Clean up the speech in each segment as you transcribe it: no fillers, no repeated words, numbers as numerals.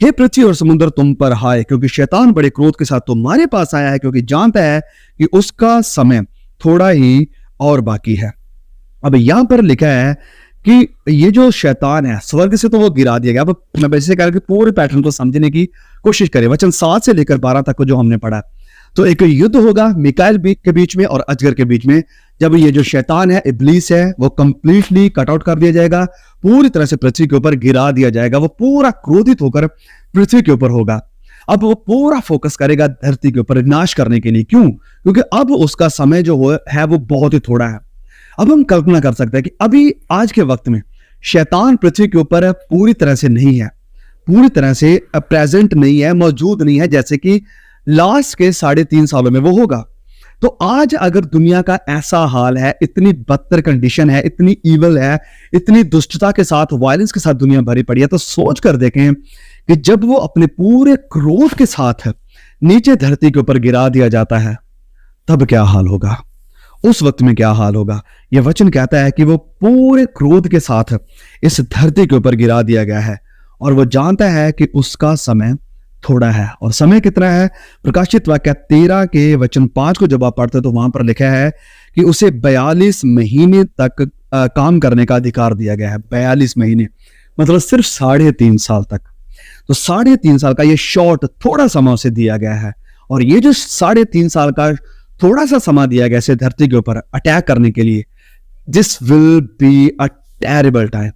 हे पृथ्वी और समुद्र तुम पर हाय, क्योंकि शैतान बड़े क्रोध के साथ तुम्हारे पास आया है, क्योंकि जानता है कि उसका समय थोड़ा ही और बाकी है। अब यहां पर लिखा है कि ये जो शैतान है स्वर्ग से तो वो गिरा दिया गया। अब मैं वैसे कह रहा कि पूरे पैटर्न को समझने की कोशिश करें। वचन 7 से लेकर 12 तक को जो हमने पढ़ा, तो एक युद्ध होगा मिकाएल के बीच में और अजगर के बीच में। जब ये जो शैतान है, इब्लीस है, वो कंप्लीटली कट आउट कर दिया जाएगा, पूरी तरह से पृथ्वी के ऊपर गिरा दिया जाएगा। वो पूरा क्रोधित होकर पृथ्वी के ऊपर होगा। अब वो पूरा फोकस करेगा धरती के ऊपर नाश करने के लिए। क्यों? क्योंकि अब उसका समय जो है वो बहुत ही थोड़ा है। अब हम कल्पना कर सकते हैं कि अभी आज के वक्त में शैतान पृथ्वी के ऊपर पूरी तरह से नहीं है, पूरी तरह से प्रेजेंट नहीं है, मौजूद नहीं है, जैसे कि लास्ट के 3.5 सालों में वो होगा। तो आज अगर दुनिया का ऐसा हाल है, इतनी बदतर कंडीशन है, इतनी ईवल है, इतनी दुष्टता के साथ, वायलेंस के साथ दुनिया भरी पड़ी है, तो सोच कर देखें कि जब वो अपने पूरे क्रोध के साथ नीचे धरती के ऊपर गिरा दिया जाता है, तब क्या हाल होगा, उस वक्त में क्या हाल होगा। यह वचन कहता है कि वो पूरे क्रोध के साथ इस धरती के ऊपर गिरा दिया गया है और वो जानता है कि उसका समय थोड़ा है। और समय कितना है? प्रकाशित वाक्य 13 के वचन 5 को जब आप पढ़ते तो वहां पर लिखा है कि उसे 42 महीने तक काम करने का अधिकार दिया गया है। 42 महीने मतलब सिर्फ 3.5 साल तक। तो 3.5 साल का ये शॉर्ट थोड़ा समय उसे दिया गया है। और ये जो 3.5 साल का थोड़ा सा समय दिया गया इसे धरती के ऊपर अटैक करने के लिए, this will be a terrible time.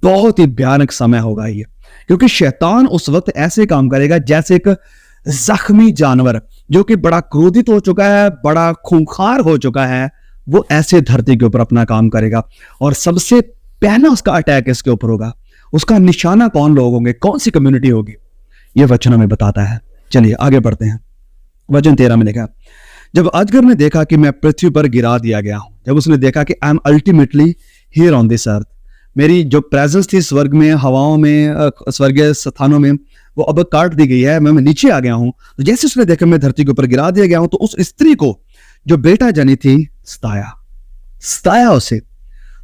बहुत ही भयानक समय होगा ये, क्योंकि शैतान उस वक्त ऐसे काम करेगा जैसे एक जख्मी जानवर जो कि बड़ा क्रोधित हो चुका है, बड़ा खूंखार हो चुका है, वो ऐसे धरती के ऊपर अपना काम करेगा। और सबसे पहला उसका अटैक इसके ऊपर होगा। उसका निशाना कौन लोग होंगे, कौन सी कम्युनिटी होगी, यह वचन हमें बताता है। चलिए आगे बढ़ते हैं। वचन 13 में लिखा, जब अजगर ने देखा कि मैं पृथ्वी पर गिरा दिया गया हूं, जब उसने देखा कि I am ultimately here on this earth, मेरी जो प्रेजेंस थी स्वर्ग में, हवाओं में, स्वर्गीय स्थानों में, वो अब काट दी गई है, मैं नीचे आ गया हूं। तो जैसे उसने देखा मैं धरती के ऊपर गिरा दिया गया हूं, तो उस स्त्री को जो बेटा जनी थी सताया उसे।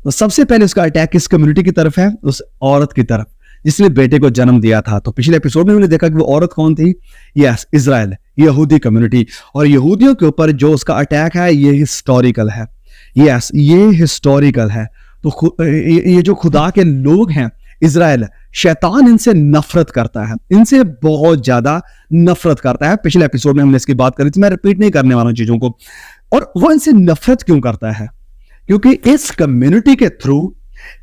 तो सबसे पहले उसका अटैक किस कम्युनिटी की तरफ है? उस औरत की तरफ जिसने बेटे को जन्म दिया था। तो पिछले एपिसोड में हमने देखा कि वो औरत कौन थी? यस, इजराइल, यहूदी कम्युनिटी। और यहूदियों के ऊपर जो उसका अटैक है ये हिस्टोरिकल है। यस, ये हिस्टोरिकल है। तो ये जो खुदा के लोग हैं इजराइल, शैतान इनसे नफरत करता है, इनसे बहुत ज्यादा नफरत करता है। पिछले एपिसोड में हमने इसकी बात करी थी, मैं रिपीट नहीं करने वाला हूं चीजों को। और वो इनसे नफरत क्यों करता है? क्योंकि इस कम्युनिटी के थ्रू,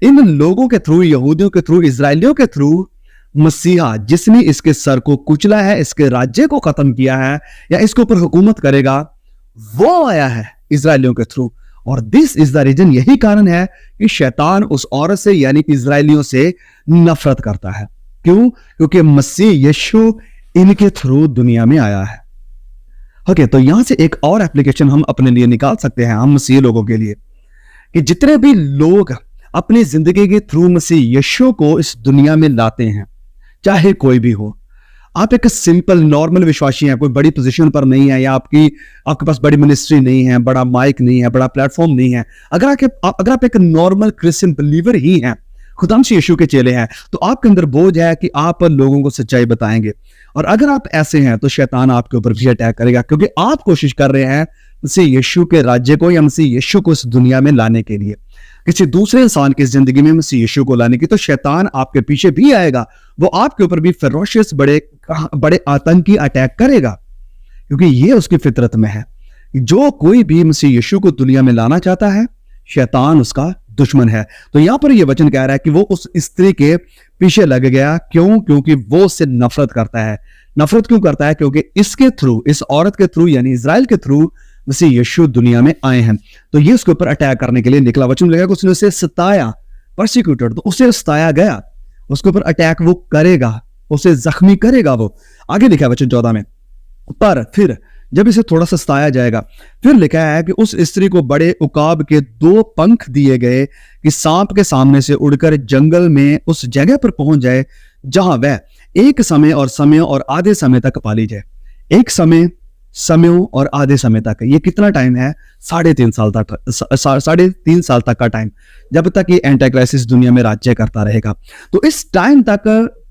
इन लोगों के थ्रू, यहूदियों के थ्रू, इजराइलियों के थ्रू मसीहा जिसने इसके सर को कुचला है, इसके राज्य को खत्म किया है या इसके ऊपर हुकूमत करेगा, वो आया है इजराइलियों के थ्रू। और दिस इज द रीजन, यही कारण है कि शैतान उस औरत से यानी इजराइलियों से नफरत करता है। क्यों? क्योंकि मसीह यीशु इनके थ्रू दुनिया में आया है। ओके, तो यहां से एक और एप्लीकेशन हम अपने लिए निकाल सकते हैं, हम मसीह लोगों के लिए, कि जितने भी लोग अपनी जिंदगी के थ्रू मसीह यीशु को इस दुनिया में लाते हैं, चाहे कोई भी हो, आप एक सिंपल नॉर्मल विश्वासी हैं, कोई बड़ी पोजीशन पर नहीं है, या आपके पास बड़ी मिनिस्ट्री नहीं है, बड़ा माइक नहीं है, बड़ा प्लेटफॉर्म नहीं है, अगर आप एक नॉर्मल क्रिश्चियन बिलीवर ही हैं, खुदा मसीह यीशु के चेले हैं, तो आपके अंदर बोझ है कि आप लोगों को सच्चाई बताएंगे। और अगर आप ऐसे हैं तो शैतान आपके ऊपर भी अटैक करेगा, क्योंकि आप कोशिश कर रहे हैं मसीह यीशु के राज्य को या मसीह यीशु को इस दुनिया में लाने के लिए, किसी दूसरे इंसान की जिंदगी में मसीह यीशु को लाने की। तो शैतान आपके पीछे भी आएगा, वो आपके ऊपर भी फेरोशियस बड़े आतंकी अटैक करेगा, क्योंकि ये उसकी फितरत में है। जो कोई भी मसीह यीशु को दुनिया में लाना चाहता है, शैतान उसका दुश्मन है। तो यहां पर ये वचन कह रहा है कि वो उस स्त्री के पीछे लग गया। क्यों? क्योंकि वो उससे नफरत करता है। नफरत क्यों करता है? क्योंकि इसके थ्रू, इस औरत के थ्रू यानी इजराइल के थ्रू मसीह यीशु दुनिया में आए हैं। तो ये उसके ऊपर अटैक करने के लिए निकला। वचन लगा कि उसने उसे सताया, परसिक्यूटेड, तो उसे सताया गया, उसके ऊपर अटैक वो करेगा, उसे जख्मी करेगा। वो आगे लिखा है वचन 14 में, पर फिर जब इसे थोड़ा सा सताया जाएगा, फिर लिखा है कि उस स्त्री को बड़े उकाब के 2 पंख दिए गए कि सांप के सामने से उड़कर जंगल में उस जगह पर पहुंच जाए जहां वह एक समय और आधे समय तक पाली जाए। एक समयों और आधे समय तक, ये कितना टाइम है? 3.5 साल तक, 3.5 साल तक का टाइम, जब तक ये एंटी क्राइसिस दुनिया में राज्य करता रहेगा। तो इस टाइम तक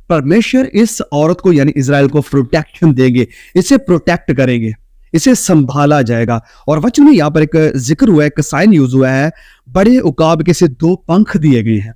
परमेश्वर इस औरत को यानी इजराइल को प्रोटेक्शन देंगे, इसे प्रोटेक्ट करेंगे, इसे संभाला जाएगा। और वचन में यहाँ पर एक जिक्र हुआ है, एक साइन यूज हुआ है, बड़े उकाब के से 2 पंख दिए गए हैं।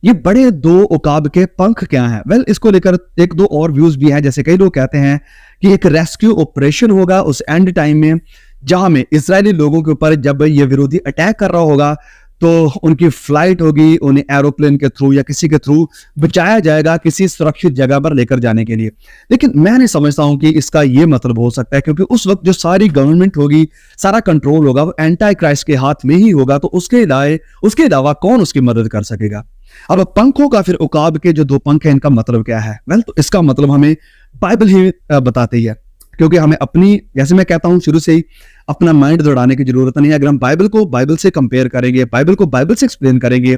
ये बड़े 2 उकाब के पंख क्या हैं? वेल, इसको लेकर एक दो और व्यूज भी हैं। जैसे कई लोग कहते हैं कि एक रेस्क्यू ऑपरेशन होगा उस एंड टाइम में, जहां में इजरायली लोगों के ऊपर जब ये विरोधी अटैक कर रहा होगा तो उनकी फ्लाइट होगी, उन्हें एरोप्लेन के थ्रू या किसी के थ्रू बचाया जाएगा किसी सुरक्षित जगह पर लेकर जाने के लिए। लेकिन मैं नहीं समझता हूं कि इसका ये मतलब हो सकता है, क्योंकि उस वक्त जो सारी गवर्नमेंट होगी, सारा कंट्रोल होगा, वो एंटी क्राइस्ट के हाथ में ही होगा। तो उसके अलावा कौन उसकी मदद कर सकेगा? अब पंखों का, फिर उकाब के जो 2 पंख हैं, इनका मतलब क्या है? वेल, तो इसका मतलब हमें बाइबल ही बताती है, क्योंकि हमें अपनी, जैसे मैं कहता हूं शुरू से ही, अपना माइंड दौड़ाने की जरूरत नहीं है। अगर हम बाइबल को बाइबल से कंपेयर करेंगे, बाइबल को बाइबल से एक्सप्लेन करेंगे,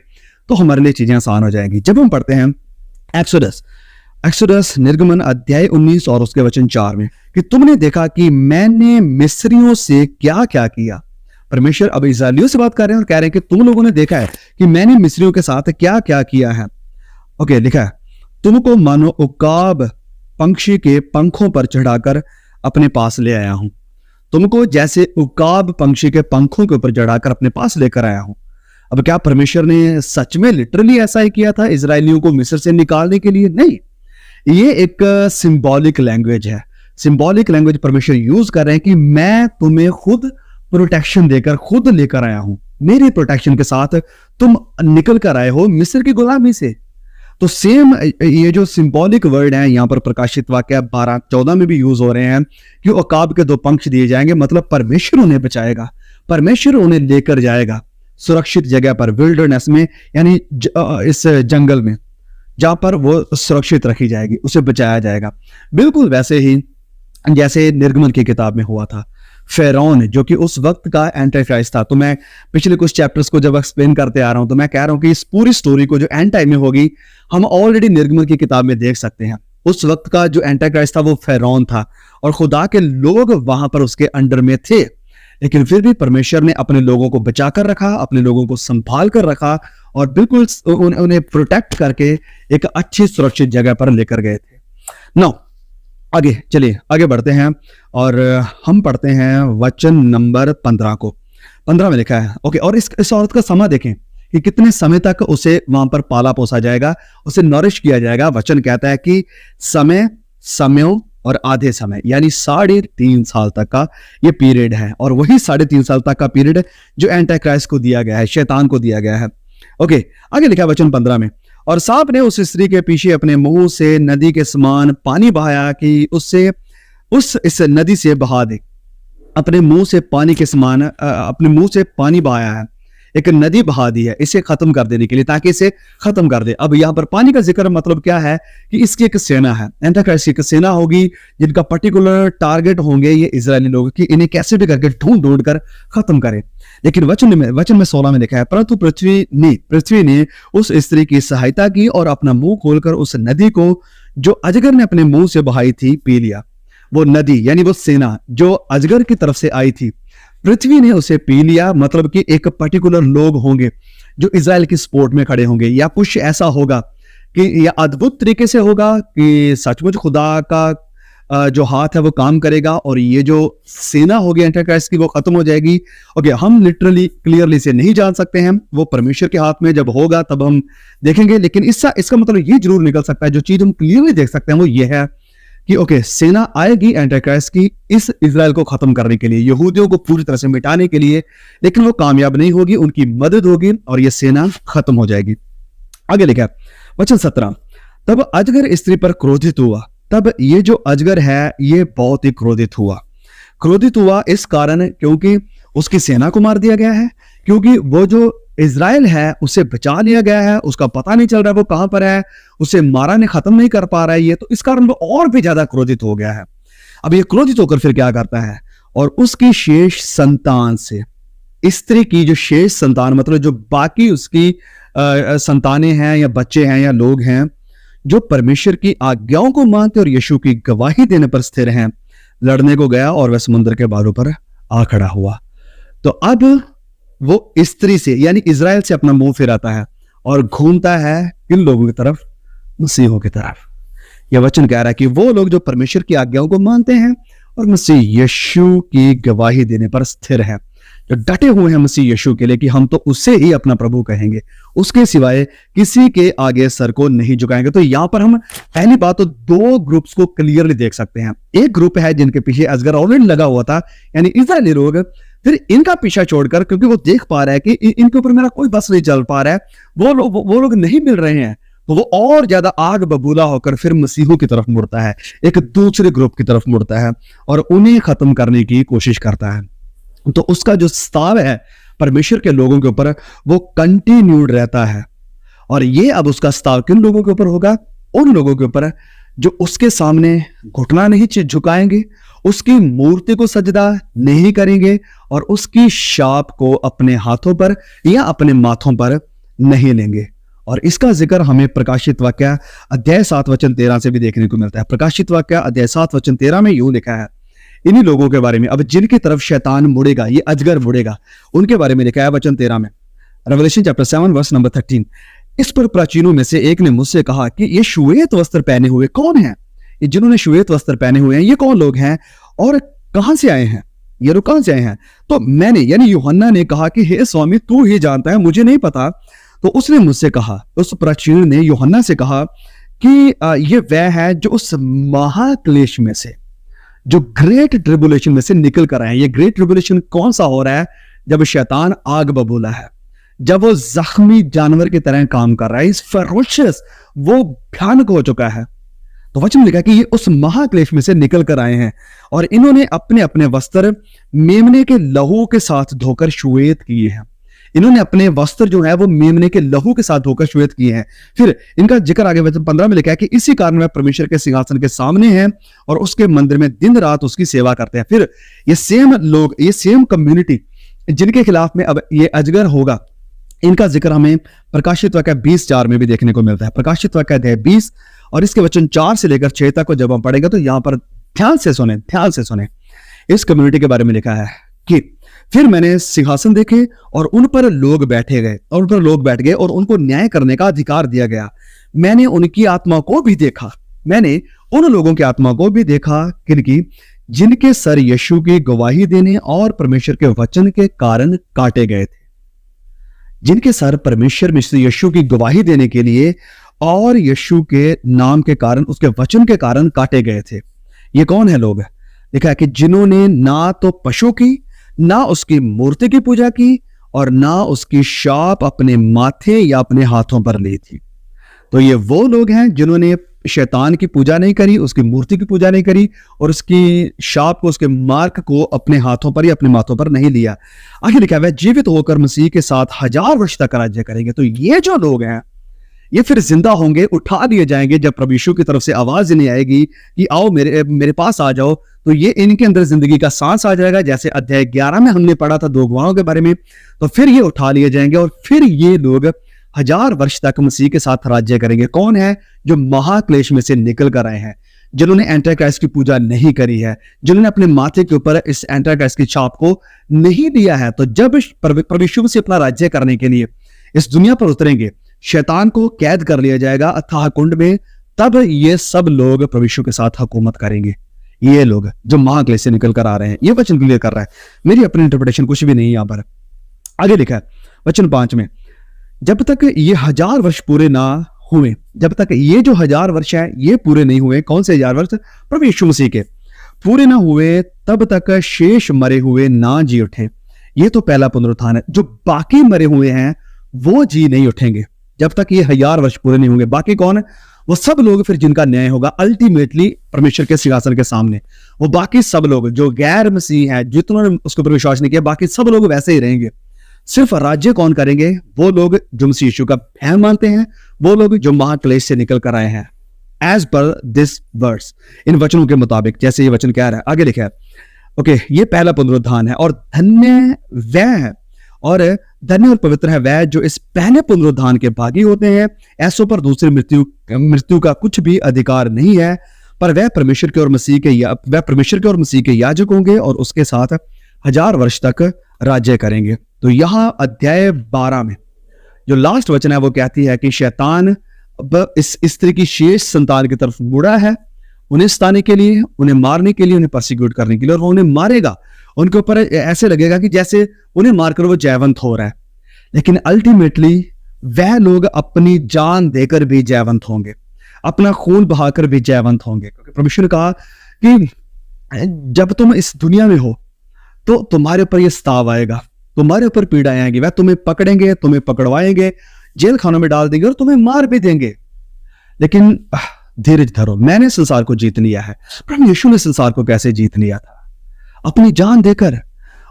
तो हमारे लिए चीजें आसान हो जाएंगी। जब हम पढ़ते हैं एक्सोडस निर्गमन अध्याय 19 और उसके वचन 4 में कि तुमने देखा कि मैंने मिस्रियों से क्या क्या किया। परमेश्वर अब इस्राएलियों से बात कर रहे हैं और कह रहे हैं कि तुम लोगों ने देखा है कि मैंने मिस्रियों के साथ क्या क्या किया है। ओके, लिखा है, तुमको मानो उकाब पंक्षी के पंखों पर चढ़ाकर अपने पास ले आया हूं। तुमको जैसे उकाब पंक्षी के पंखों के ऊपर चढ़ाकर अपने पास लेकर आया हूं। अब क्या परमेश्वर ने सच में लिटरली ऐसा ही किया था इजरायलियों को मिस्र से निकालने के लिए? नहीं, ये एक सिंबॉलिक लैंग्वेज है। सिंबॉलिक लैंग्वेज परमेश्वर यूज कर रहे हैं कि मैं तुम्हें खुद प्रोटेक्शन देकर खुद लेकर आया हूं। मेरे प्रोटेक्शन के साथ तुम निकल कर आए हो मिस्र की गुलामी से। तो सेम ये जो सिंबॉलिक वर्ड है यहाँ पर प्रकाशित वाक्य 12-14 में भी यूज हो रहे हैं कि उकाब के 2 पंख दिए जाएंगे, मतलब परमेश्वर उन्हें बचाएगा, परमेश्वर उन्हें लेकर जाएगा सुरक्षित जगह पर, विल्डरनेस में, यानी इस जंगल में जहां पर वो सुरक्षित रखी जाएगी, उसे बचाया जाएगा। बिल्कुल वैसे ही जैसे निर्गमन की किताब में हुआ था। फेरौन जो कि उस वक्त का एंटी क्राइस्ट था। तो मैं पिछले कुछ चैप्टर्स को जब एक्सप्लेन करते आ रहा हूं तो मैं कह रहा हूं कि इस पूरी स्टोरी को जो एंड टाइम में होगी, हम ऑलरेडी निर्गमन की किताब में देख सकते हैं। उस वक्त का जो एंटी क्राइस्ट था वो फेरौन था और खुदा के लोग वहां पर उसके अंडर में थे, लेकिन फिर भी परमेश्वर ने अपने लोगों को बचा कर रखा, अपने लोगों को संभाल कर रखा और बिल्कुल उन्हें प्रोटेक्ट करके एक अच्छी सुरक्षित जगह पर लेकर गए थे। नाउ आगे चलिए, आगे बढ़ते हैं और हम पढ़ते हैं वचन नंबर 15 को। 15 में लिखा है, ओके, और इस औरत का समय देखें कि कितने समय तक उसे वहां पर पाला पोसा जाएगा, उसे नरिश किया जाएगा। वचन कहता है कि समयों और आधे समय, यानी 3.5 साल तक का ये पीरियड है, और वही 3.5 साल तक का पीरियड जो एंटी क्राइस्ट को दिया गया है, शैतान को दिया गया है। ओके, आगे लिखा है वचन 15 में, और सांप ने उस स्त्री के पीछे अपने मुंह से नदी के समान पानी बहाया कि इस नदी से बहा दे। अपने मुंह से पानी के समान अपने मुंह से पानी बहाया है, एक नदी बहा दी है इसे खत्म कर देने के लिए, ताकि इसे खत्म कर दे। अब यहाँ पर पानी का जिक्र मतलब क्या है कि इसकी एक सेना है, एंटी क्राइस्ट की एक सेना होगी जिनका पर्टिकुलर टारगेट होंगे ये इजरायली लोग कि इन्हें कैसे भी करके ढूंढ कर खत्म करें। लेकिन वचन में 16 में लिखा है, परंतु पृथ्वी ने उस स्त्री की सहायता की और अपना मुंह खोलकर उस नदी को जो अजगर ने अपने मुंह से बहाई थी पी लिया। वो नदी यानी वो सेना जो अजगर की तरफ से आई थी, पृथ्वी ने उसे पी लिया। मतलब कि एक पर्टिकुलर लोग होंगे जो इजराइल की सपोर्ट में खड़े होंगे, या कुछ ऐसा होगा कि यह अद्भुत तरीके से होगा कि सचमुच खुदा का जो हाथ है वो काम करेगा और ये जो सेना होगी एंटी क्राइस्ट की वो खत्म हो जाएगी। ओके, हम लिटरली क्लियरली से नहीं जान सकते हैं, वो परमेश्वर के हाथ में जब होगा तब हम देखेंगे। लेकिन इसका मतलब ये जरूर निकल सकता है, जो चीज हम क्लियरली देख सकते हैं वो ये है कि ओके, सेना आएगी एंटी क्राइस्ट की इस इजराइल को खत्म करने के लिए, यहूदियों को पूरी तरह से मिटाने के लिए, लेकिन वो कामयाब नहीं होगी, उनकी मदद होगी और ये सेना खत्म हो जाएगी। आगे लिखा वचन 17, तब अजगर स्त्री पर क्रोधित हुआ। तब ये जो अजगर है ये बहुत ही क्रोधित हुआ इस कारण क्योंकि उसकी सेना को मार दिया गया है, क्योंकि वो जो इजराइल है उसे बचा लिया गया है, उसका पता नहीं चल रहा है वो कहां पर है, उसे मारा ने खत्म नहीं कर पा रहा है ये, तो इस कारण वो और भी ज्यादा क्रोधित हो गया है। अब ये क्रोधित होकर फिर क्या करता है, और उसकी शेष संतान से, स्त्री की जो शेष संतान मतलब जो बाकी उसकी संतानें हैं या बच्चे हैं या लोग हैं जो परमेश्वर की आज्ञाओं को मानते और यीशु की गवाही देने पर स्थिर हैं, लड़ने को गया और वह समुद्र के बारों पर आ खड़ा हुआ। तो अब वो स्त्री से यानी इजराइल से अपना मुंह फिराता है और घूमता है किन लोगों की तरफ, मसीहों की तरफ। यह वचन कह रहा है कि वो लोग जो परमेश्वर की आज्ञाओं को मानते हैं और मसीह यीशु की गवाही देने पर स्थिर हैं, जो डटे हुए हैं मसीह यीशु के लिए कि हम तो उसे ही अपना प्रभु कहेंगे, उसके सिवाय किसी के आगे सर को नहीं झुकाएंगे। तो यहां पर हम पहली बात तो दो ग्रुप्स को क्लियरली देख सकते हैं। एक ग्रुप है जिनके पीछे अजगर ऑलरेडी लगा हुआ था, यानी इस्राएली लोग, फिर इनका पीछा छोड़कर, क्योंकि वो देख पा रहा है कि इनके ऊपर मेरा कोई बस नहीं चल पा रहा है, वो लोग नहीं मिल रहे हैं, तो वो और ज्यादा आग बबूला होकर फिर मसीहों की तरफ मुड़ता है, एक दूसरे ग्रुप की तरफ मुड़ता है और उन्हें खत्म करने की कोशिश करता है। तो उसका जो स्ताव है परमेश्वर के लोगों के ऊपर वो कंटिन्यूड रहता है। और ये अब उसका स्ताव किन लोगों के ऊपर होगा? उन लोगों के ऊपर जो उसके सामने घुटना नहीं झुकाएंगे, उसकी मूर्ति को सजदा नहीं करेंगे और उसकी शाप को अपने हाथों पर या अपने माथों पर नहीं लेंगे। और इसका जिक्र हमें प्रकाशित वाक्य अध्याय 7 वचन 13 से भी देखने को मिलता है। प्रकाशित वाक्य अध्याय 7 वचन 13 में यूं लिखा है इन्हीं लोगों के बारे में, अब जिनकी तरफ शैतान मुड़ेगा, ये अजगर मुड़ेगा, उनके बारे में लिखा है वचन 13 में, रेवलेशन चैप्टर 7 वर्स नंबर 13। इस पर प्राचीनों में से एक ने मुझसे कहा कि ये श्वेत वस्त्र पहने हुए कौन है? ये जिन्होंने श्वेत वस्त्र पहने हुए हैं ये कौन लोग हैं और कहां से आए हैं? ये लोग कहां से आए हैं? तो मैंने यानी यूहन्ना ने कहा कि हे स्वामी तू ही जानता है, मुझे नहीं पता। तो उसने मुझसे कहा, उस प्राचीन ने यूहन्ना से कहा कि ये वह है जो उस महाक्लेश में से, जो ग्रेट ट्रिबुलेशन में से निकल कर आए। ये ग्रेट ट्रिबुलेशन कौन सा हो रहा है? जब शैतान आग बबूला है, जब वो जख्मी जानवर की तरह काम कर रहा है, इस फेरोशियस, वो भयानक हो चुका है। तो वचन लिखा कि ये उस महाक्लेश में से निकल कर आए हैं और इन्होंने अपने अपने वस्त्र मेमने के लहू के साथ धोकर श्वेत किए हैं। इन्होंने अपने वस्त्र जो है वो मेमने के लहू के साथ धोकर श्वेत किए हैं। फिर इनका जिक्र आगे वचन 15 में लिखा है कि इसी कारण वह परमेश्वर के सिंहासन के सामने है और उसके मंदिर में दिन रात उसकी सेवा करते हैं। फिर ये सेम लोग, ये सेम कम्युनिटी जिनके खिलाफ में अब ये अजगर होगा, इनका जिक्र हमें प्रकाशित वाक्य 20:4 में भी देखने को मिलता है। प्रकाशित वाक्य अध्याय 20 और इसके वचन 4 से लेकर 6 तक को जब हम पढ़ेंगे तो यहां पर ध्यान से सुने। इस कम्युनिटी के बारे में लिखा है कि फिर मैंने सिंहासन देखे और उन पर लोग बैठ गए और उनको न्याय करने का अधिकार दिया गया। मैंने उनकी आत्मा को भी देखा, मैंने उन लोगों की आत्मा को भी देखा जिनके सर यीशु की गवाही देने और परमेश्वर के वचन के कारण काटे गए थे। जिनके सर परमेश्वर यीशु की गवाही देने के लिए और यीशु के नाम के कारण, उसके वचन के कारण काटे गए थे। ये कौन है लोग? लिखा है कि जिन्होंने ना तो पशु की, ना उसकी मूर्ति की पूजा की और ना उसकी शाप अपने माथे या अपने हाथों पर ली थी। तो ये वो लोग हैं जिन्होंने शैतान की पूजा नहीं करी, उसकी मूर्ति की पूजा नहीं करी और उसकी शाप को, उसके मार्क को अपने हाथों पर या अपने माथों पर नहीं लिया। आगे लिखा है जीवित होकर मसीह के साथ 1000 वर्ष तक राज्य करेंगे। तो ये जो लोग हैं ये फिर जिंदा होंगे, उठा दिए जाएंगे जब प्रभु यीशु की तरफ से आवाज नहीं आएगी कि आओ मेरे पास आ जाओ। तो ये इनके अंदर जिंदगी का सांस आ जाएगा, जैसे अध्याय 11 में हमने पढ़ा था 2 गवाहों के बारे में। तो फिर ये उठा लिए जाएंगे और फिर ये लोग 1000 वर्ष तक मसीह के साथ राज्य करेंगे। कौन है? जो महाक्लेश में से निकल कर आए हैं, जिन्होंने एंटी क्राइस्ट की पूजा नहीं करी है, जिन्होंने अपने माथे के ऊपर इस एंटी क्राइस्ट की छाप को नहीं दिया है। तो जब प्रभु यीशु से अपना राज्य करने के लिए इस दुनिया पर उतरेंगे, शैतान को कैद कर लिया जाएगा अथाह कुंड में, तब ये सब लोग प्रभु यीशु के साथ हुकूमत करेंगे। ये लोग जो महाक्लेश से निकल कर आ रहे हैं, ये वचन क्लियर कर रहा है, मेरी अपनी इंटरप्रिटेशन कुछ भी नहीं है। यहां पर आगे लिखा है वचन 5 में, जब तक ये 1000 वर्ष पूरे ना हुए, जब तक ये जो 1000 वर्ष है ये पूरे नहीं हुए, कौन से 1000 वर्ष? प्रभु यीशु मसीह के पूरे ना हुए, तब तक शेष मरे हुए ना जी उठे। ये तो पहला पुनरुत्थान है। जो बाकी मरे हुए हैं वो जी नहीं उठेंगे जब तक ये 1000 वर्ष पूरे नहीं होंगे। बाकी कौन? वो सब लोग फिर जिनका न्याय होगा अल्टीमेटली परमेश्वर के सिंहासन के सामने। वो बाकी सब लोग जो गैर मसीह हैं, जिन्होंने उसके ऊपर विश्वास नहीं किया, बाकी सब लोग वैसे ही रहेंगे। सिर्फ राज्य कौन करेंगे? वो लोग जो मसीह यीशु का भय मानते हैं, वो लोग जो महाक्लेश से निकल कर आए हैं। एज पर दिस वर्स, इन वचनों के मुताबिक, जैसे ये वचन कह रहा है, आगे लिखा है ओके, ये पहला पुनरुत्थान है और धन्य वह है और धन्य और पवित्र है वह जो इस पहले पुनरुत्थान के भागी होते हैं। ऐसों पर दूसरी मृत्यु का कुछ भी अधिकार नहीं है, पर वह परमेश्वर के और मसीह के याजक होंगे और उसके साथ 1000 वर्ष तक राज्य करेंगे। तो यहां अध्याय 12 में जो लास्ट वचन है वो कहती है कि शैतान इस स्त्री की शेष संतान की तरफ मुड़ा है, उन्हें सताने के लिए, उन्हें मारने के लिए, उन्हें परसिक्यूट करने के लिए, और वो उन्हें मारेगा। उनके ऊपर ऐसे लगेगा कि जैसे उन्हें मारकर वो जयवंत हो रहा है, लेकिन अल्टीमेटली वह लोग अपनी जान देकर भी जयवंत होंगे, अपना खून बहाकर भी जयवंत होंगे। क्योंकि परमेश्वर ने कहा कि जब तुम इस दुनिया में हो तो तुम्हारे ऊपर यह सताव आएगा, तुम्हारे ऊपर पीड़ाएं आएंगी, वह तुम्हें पकड़ेंगे, तुम्हें पकड़वाएंगे, जेल खानों में डाल देंगे और तुम्हें मार भी देंगे, लेकिन धीरज धरो, मैंने संसार को जीत लिया है। प्रभु यीशु ने संसार को कैसे जीत लिया था? अपनी जान देकर।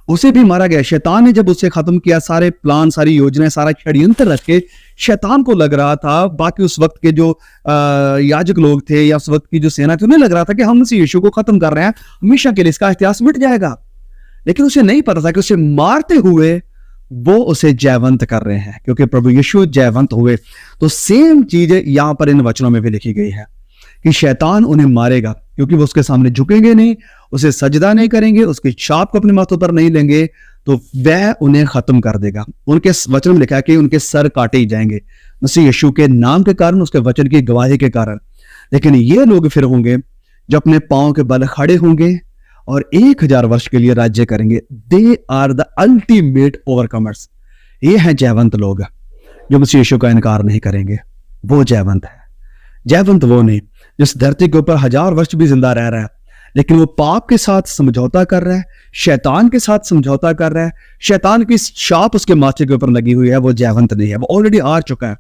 उसे भी मारा गया। शैतान ने जब उसे खत्म किया, सारे प्लान, सारी योजनाएं, सारा षड्यंत्र रख के, शैतान को लग रहा था, बाकी उस वक्त के जो याजक लोग थे या उस वक्त की जो सेना थी, उन्हें लग रहा था कि हम इस यीशु को खत्म कर रहे हैं, हमेशा के लिए इसका इतिहास मिट जाएगा। लेकिन उसे नहीं पता था कि उसे मारते हुए वो उसे जयवंत कर रहे हैं, क्योंकि प्रभु यीशु जयवंत हुए। तो सेम चीज यहां पर इन वचनों में भी लिखी गई है कि शैतान उन्हें मारेगा, क्योंकि वो उसके सामने झुकेंगे नहीं, उसे सजदा नहीं करेंगे, उसके छाप को अपने माथों पर नहीं लेंगे, तो वह उन्हें खत्म कर देगा। उनके वचन में लिखा है कि उनके सर काटे ही जाएंगे, मसीह यीशु के नाम के कारण, उसके वचन की गवाही के कारण। लेकिन ये लोग फिर होंगे जो अपने पांव के बल खड़े होंगे और 1000 वर्ष के लिए राज्य करेंगे। They are the ultimate overcomers. ये हैं जयवंत लोग जो मसीह यीशु का इनकार नहीं करेंगे। वो जयवंत है। जयवंत वो नहीं जिस धरती के ऊपर 1000 वर्ष भी जिंदा रह रहा है, लेकिन वो पाप के साथ समझौता कर रहा है, शैतान के साथ समझौता कर रहा है, शैतान की शाप उसके माथे के ऊपर लगी हुई है। वो जयवंत नहीं है, वो ऑलरेडी हार चुका है,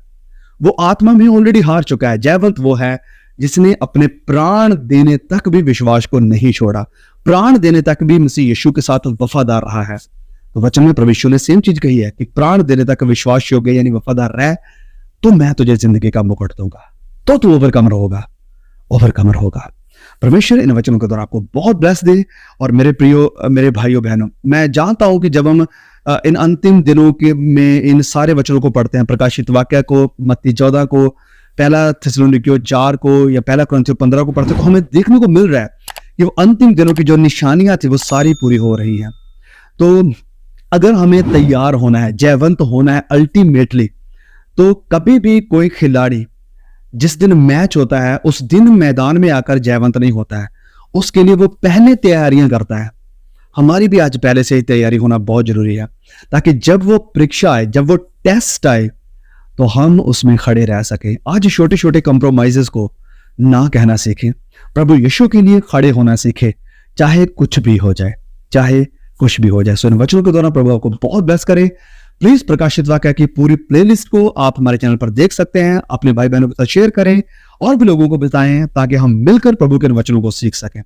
वो आत्मा में ऑलरेडी हार चुका है। जयवंत वो है जिसने अपने प्राण देने तक भी विश्वास को नहीं छोड़ा, प्राण देने तक भी मसीह यीशु के साथ वफादार रहा है। तो वचन में प्रभु यीशु ने सेम चीज कही है कि प्राण देने तक विश्वास योग्य यानी वफादार रह, तो मैं तुझे जिंदगी का मुकुट दूंगा, तो तू ओवरकमर होगा, ओवरकमर होगा। परमेश्वर इन वचनों के द्वारा आपको बहुत ब्लेस दे। और मेरे प्रियो, मेरे भाइयों बहनों, मैं जानता हूं कि जब हम इन अंतिम दिनों के में इन सारे वचनों को पढ़ते हैं, प्रकाशित वाक्य को, मत्ती 14 को, पहला थिस्सलुनीकियों 4 को या पहला कुरिन्थियों 15 को पढ़ते, तो हमें देखने को मिल रहा है कि वो अंतिम दिनों की जो निशानियां थी वो सारी पूरी हो रही हैं। तो अगर हमें तैयार होना है, जयवंत होना है अल्टीमेटली, तो कभी भी कोई खिलाड़ी जिस दिन मैच होता है उस दिन मैदान में आकर जयवंत नहीं होता है, उसके लिए वो पहले तैयारियां करता है। हमारी भी आज पहले से ही तैयारी होना बहुत जरूरी है, ताकि जब वो परीक्षा आए, जब वो टेस्ट आए, तो हम उसमें खड़े रह सके। आज छोटे छोटे कंप्रोमाइजेस को ना कहना सीखें, प्रभु यीशु के लिए खड़े होना सीखे, चाहे कुछ भी हो जाए, चाहे कुछ भी हो जाए। सो इन वचनों के दौरान प्रभु आपको बहुत ब्लेस करे। प्लीज प्रकाशित वाक्य की पूरी प्लेलिस्ट को आप हमारे चैनल पर देख सकते हैं। अपने भाई बहनों के साथ शेयर करें और भी लोगों को बताएं, ताकि हम मिलकर प्रभु के वचनों को सीख सकें।